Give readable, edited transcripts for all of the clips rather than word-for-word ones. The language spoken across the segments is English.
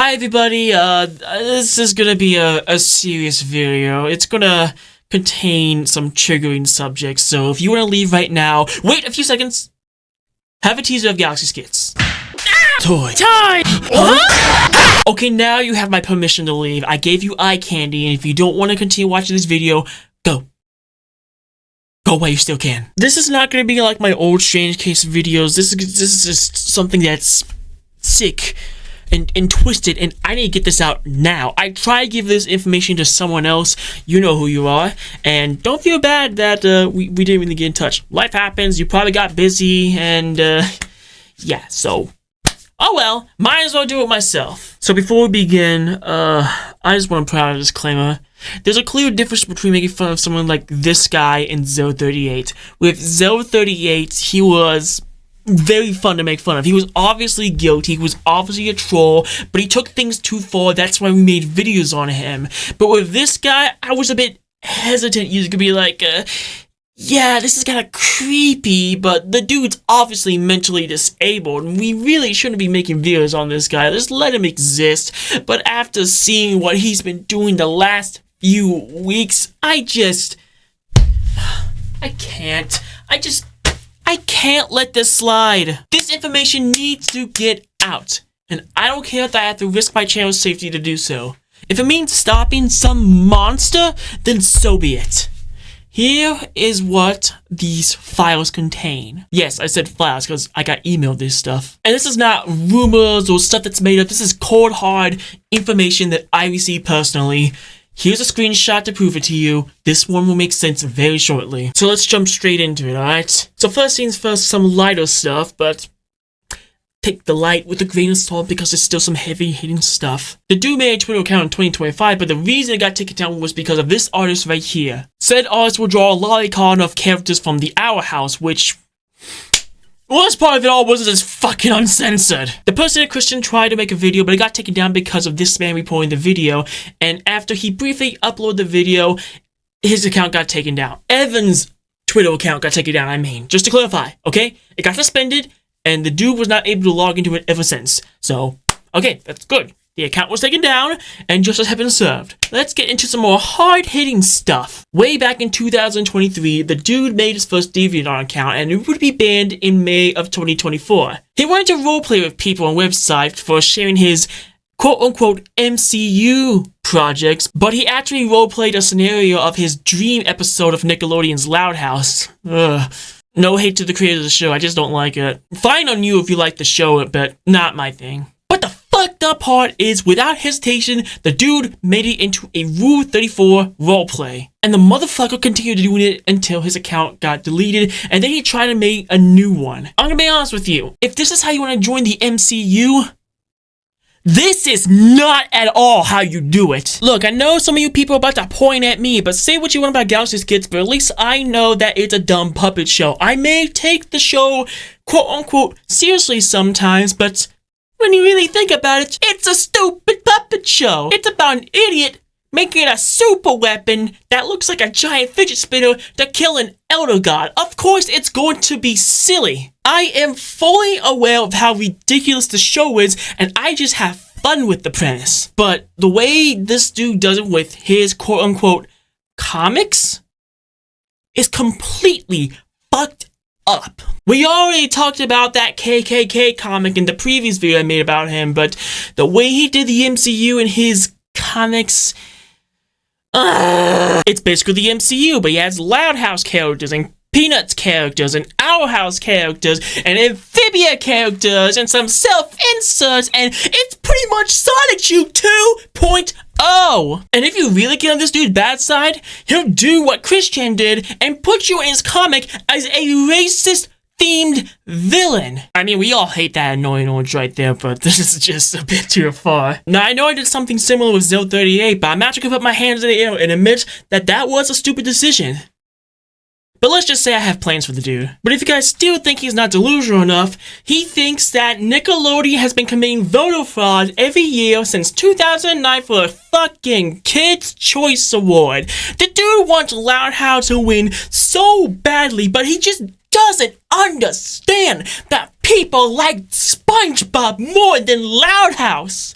Hi everybody, this is gonna be a serious video. It's gonna contain some triggering subjects, so if you wanna leave right now, wait a few seconds. Have a teaser of Galaxy Skits. Toy. Huh? Okay, now you have my permission to leave. I gave you eye candy, and if you don't want to continue watching this video, go. Go while you still can. This is not gonna be like my old Strange Case videos. This is just something that's sick and twisted, and I need to get this out now. I try to give this information to someone else. You know who you are, and don't feel bad that we didn't really get in touch. Life happens. You probably got busy, and yeah. So, oh well. Might as well do it myself. So before we begin, I just want to put out a disclaimer. There's a clear difference between making fun of someone like this guy and Zero38. With Zero38, he was very fun to make fun of. He was obviously guilty, he was obviously a troll, but he took things too far. That's why we made videos on him. But with this guy, I was a bit hesitant. You could be like, yeah, this is kind of creepy, but the dude's obviously mentally disabled, and we really shouldn't be making videos on this guy. Just let him exist. But after seeing what he's been doing the last few weeks, I can't let this slide. This information needs to get out, and I don't care if I have to risk my channel's safety to do so. If it means stopping some monster, then so be it. Here is what these files contain. Yes, I said files because I got emailed this stuff. And this is not rumors or stuff that's made up. This is cold, hard information that I received personally. Here's a screenshot to prove it to you. This one will make sense very shortly. So let's jump straight into it, alright? So first things first, some lighter stuff, but take the light with a grain of salt because there's still some heavy-hitting stuff. The dude made a Twitter account in 2025, but the reason it got taken down was because of this artist right here. Said artist will draw a lolicon of characters from the Our House, which... the worst part of it all was it's fucking uncensored. The person in question tried to make a video, but it got taken down because of this man reporting the video, and after he briefly uploaded the video, his account got taken down. Edvin's Twitter account got taken down, I mean. Just to clarify, okay? It got suspended, and the dude was not able to log into it ever since. So, okay, that's good. The account was taken down, and justice has been served. Let's get into some more hard-hitting stuff. Way back in 2023, the dude made his first DeviantArt account, and it would be banned in May of 2024. He wanted to roleplay with people on websites for sharing his quote-unquote MCU projects, but he actually roleplayed a scenario of his dream episode of Nickelodeon's Loud House. Ugh. No hate to the creators of the show, I just don't like it. Fine on you if you like the show, but not my thing. But the fucked up part is, without hesitation, the dude made it into a Rule 34 roleplay. And the motherfucker continued doing it until his account got deleted, and then he tried to make a new one. I'm gonna be honest with you, if this is how you want to join the MCU, this is not at all how you do it. Look, I know some of you people are about to point at me, but say what you want about Galaxy Skits, but at least I know that it's a dumb puppet show. I may take the show, quote-unquote, seriously sometimes, but when you really think about it, it's a stupid puppet show. It's about an idiot making a super weapon that looks like a giant fidget spinner to kill an elder god. Of course, it's going to be silly. I am fully aware of how ridiculous the show is, and I just have fun with the premise. But the way this dude does it with his quote-unquote comics is completely fucked up. We already talked about that KKK comic in the previous video I made about him, but the way he did the MCU in his comics, it's basically the MCU, but he has Loud House characters and Peanuts characters and Our House characters and Amphibia characters and some self-inserts, and it's pretty much Sonic You 2.0. And if you really get on this dude's bad side, he'll do what Christian did and put you in his comic as a racist themed villain. I mean, we all hate that annoying orange right there, but this is just a bit too far. Now, I know I did something similar with Zero38, but I'm actually gonna put my hands in the air and admit that that was a stupid decision. But let's just say I have plans for the dude. But if you guys still think he's not delusional enough, he thinks that Nickelodeon has been committing voter fraud every year since 2009 for a fucking Kids' Choice Award. The dude wants Loud House to win so badly, but he just doesn't understand that people like SpongeBob more than Loud House.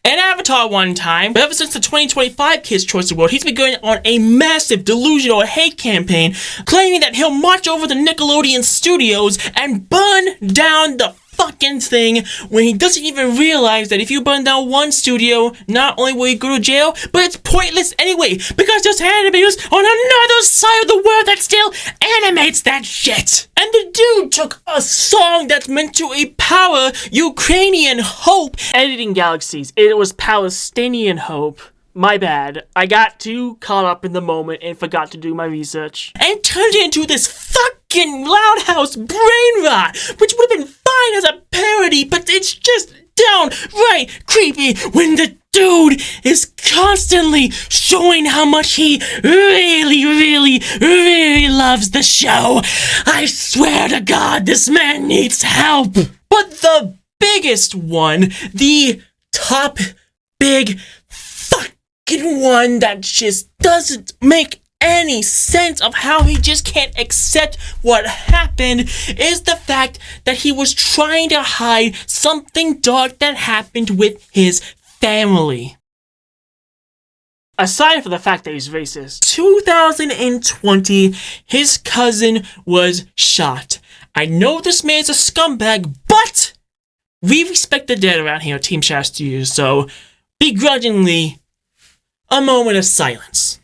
an avatar one time, but ever since the 2025 Kids' Choice Award, he's been going on a massive delusional hate campaign, claiming that he'll march over the Nickelodeon studios and burn down the fucking thing, when he doesn't even realize that if you burn down one studio, not only will you go to jail, but it's pointless anyway, because there's animators on another side of the world that still animates that shit. And the dude took a song that's meant to empower Ukrainian hope. Editing galaxies, it was Palestinian hope. My bad. I got too caught up in the moment and forgot to do my research. And turned it into this fucking Loud House brain rot, which would have been fine as a parody, but it's just downright creepy when the dude is constantly showing how much he really loves the show. I swear to God, this man needs help. But the biggest one, the top big one that just doesn't make any sense of how he just can't accept what happened, is the fact that he was trying to hide something dark that happened with his family. Aside from the fact that he's racist, 2020, his cousin was shot. I know this man's a scumbag, but we respect the dead around here, Team Shaz Studios, so begrudgingly, a moment of silence.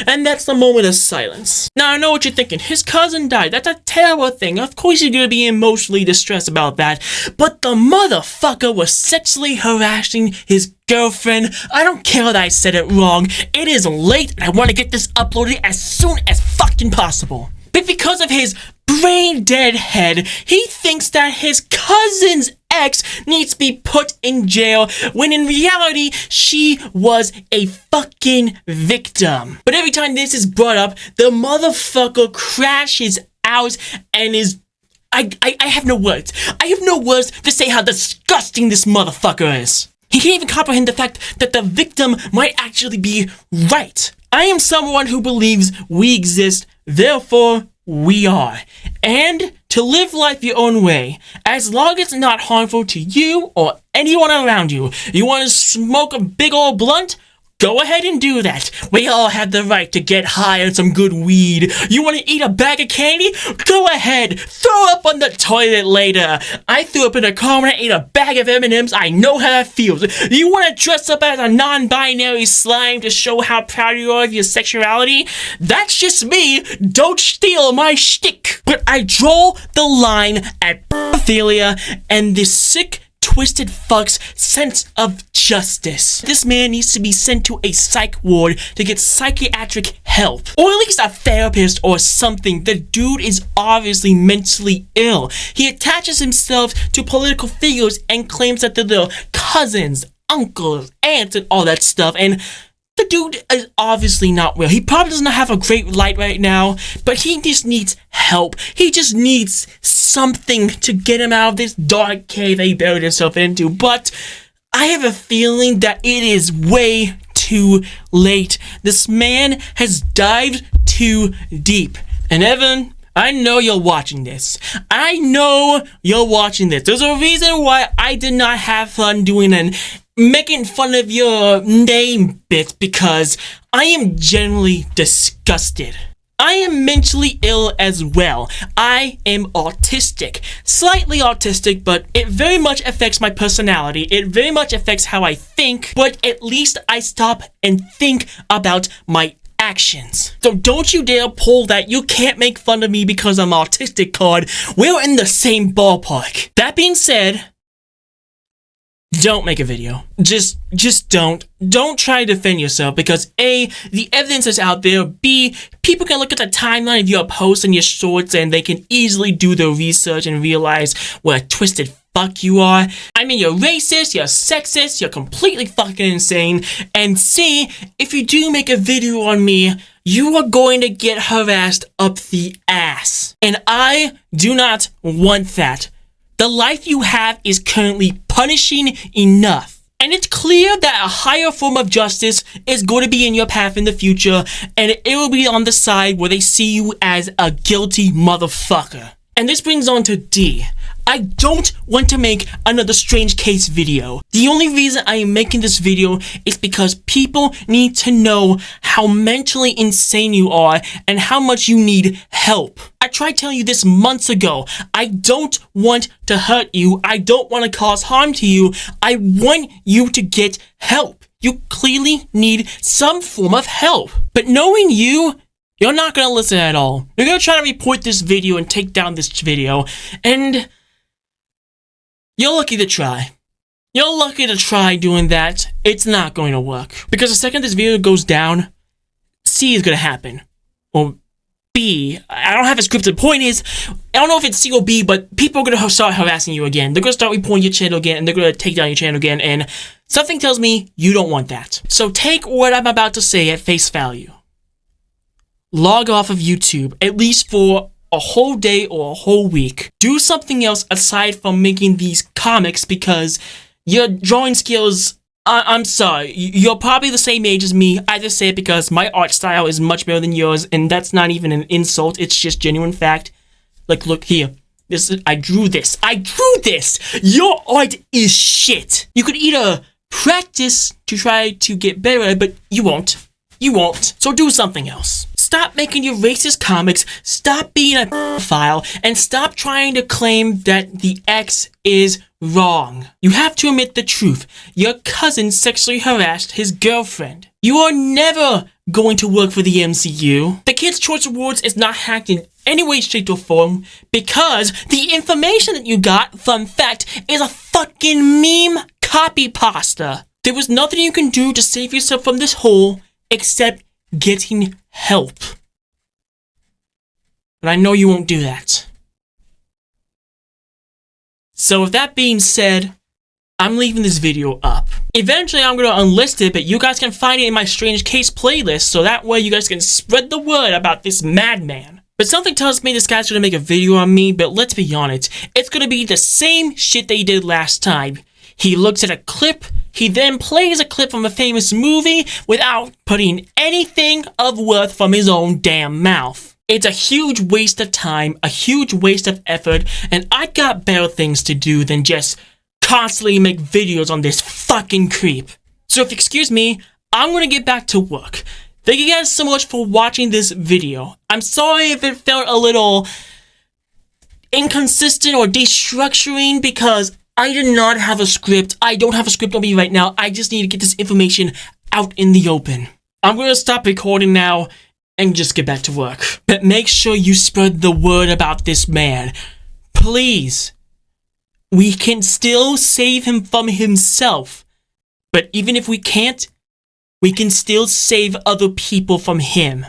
And that's the moment of silence. Now, I know what you're thinking. His cousin died. That's a terrible thing. Of course you're gonna be emotionally distressed about that. But the motherfucker was sexually harassing his girlfriend. I don't care that I said it wrong. It is late, and I want to get this uploaded as soon as fucking possible. But because of his brain dead head, he thinks that his cousin's ex needs to be put in jail, when in reality, she was a fucking victim. But every time this is brought up, the motherfucker crashes out and is... I have no words. I have no words to say how disgusting this motherfucker is. He can't even comprehend the fact that the victim might actually be right. I am someone who believes we exist, therefore we are. And to live life your own way, as long as it's not harmful to you or anyone around you. You want to smoke a big old blunt? Go ahead and do that. We all have the right to get high on some good weed. You want to eat a bag of candy? Go ahead. Throw up on the toilet later. I threw up in a car when I ate a bag of M&Ms. I know how that feels. You want to dress up as a non-binary slime to show how proud you are of your sexuality? That's just me. Don't steal my shtick. But I draw the line at pedophilia and this sick, twisted fuck's sense of justice. This man needs to be sent to a psych ward to get psychiatric help, or at least a therapist or something. The dude is obviously mentally ill. He attaches himself to political figures and claims that they're their cousins, uncles, aunts, and all that stuff, and the dude is obviously not well. He probably doesn't have a great light right now, but he just needs help. He just needs something to get him out of this dark cave he buried himself into. But I have a feeling that it is way too late. This man has dived too deep. And Evan, I know you're watching this. I know you're watching this. There's a reason why I did not have fun doing and making fun of your name bit, because I am generally disgusted. I am mentally ill as well. I am autistic. Slightly autistic, but it very much affects my personality. It very much affects how I think, but at least I stop and think about my actions. So don't you dare pull that "you can't make fun of me because I'm autistic" card. We're in the same ballpark. That being said, don't make a video. Just don't. Don't try to defend yourself, because A, the evidence is out there. B, people can look at the timeline of your posts and your shorts and they can easily do their research and realize what a twisted fuck you are. I mean, you're racist, you're sexist, you're completely fucking insane. And C, if you do make a video on me, you are going to get harassed up the ass. And I do not want that. The life you have is currently punishing enough. And it's clear that a higher form of justice is going to be in your path in the future, and it will be on the side where they see you as a guilty motherfucker. And this brings on to D. I don't want to make another strange case video. The only reason I am making this video is because people need to know how mentally insane you are and how much you need help. I tried telling you this months ago. I don't want to hurt you. I don't want to cause harm to you. I want you to get help. You clearly need some form of help. But knowing you, you're not going to listen at all. You're going to try to report this video and take down this video, and you're lucky to try. You're lucky to try doing that. It's not going to work. Because the second this video goes down, C is going to happen. Or B. I don't have a script. The point is, I don't know if it's C or B, but people are going to start harassing you again. They're going to start reporting your channel again, and they're going to take down your channel again, and something tells me you don't want that. So take what I'm about to say at face value. Log off of YouTube, at least for a whole day or a whole week. Do something else aside from making these comics, because your drawing skills, I'm sorry, you're probably the same age as me. I just say it because my art style is much better than yours, and that's not even an insult, it's just genuine fact. Like, look here. I drew this. Your art is shit. You could either practice to try to get better at it, but you won't. You won't. So do something else. Stop making your racist comics, stop being a file, and stop trying to claim that the X is wrong. You have to admit the truth. Your cousin sexually harassed his girlfriend. You are never going to work for the MCU. The Kids' Choice Awards is not hacked in any way, shape, or form because the information that you got, fun fact, is a fucking meme copy pasta. There was nothing you can do to save yourself from this hole except getting help. But I know you won't do that. So with that being said, I'm leaving this video up. Eventually I'm going to unlist it, but you guys can find it in my Strange Case playlist, so that way you guys can spread the word about this madman. But something tells me this guy's going to make a video on me, but let's be honest, it's going to be the same shit that he did last time. He looks at a clip, he then plays a clip from a famous movie without putting anything of worth from his own damn mouth. It's a huge waste of time, a huge waste of effort, and I got better things to do than just constantly make videos on this fucking creep. So if you excuse me, I'm gonna get back to work. Thank you guys so much for watching this video. I'm sorry if it felt a little inconsistent or destructuring because I did not have a script. I don't have a script on me right now. I just need to get this information out in the open. I'm going to stop recording now and just get back to work. But make sure you spread the word about this man. Please. We can still save him from himself. But even if we can't, we can still save other people from him.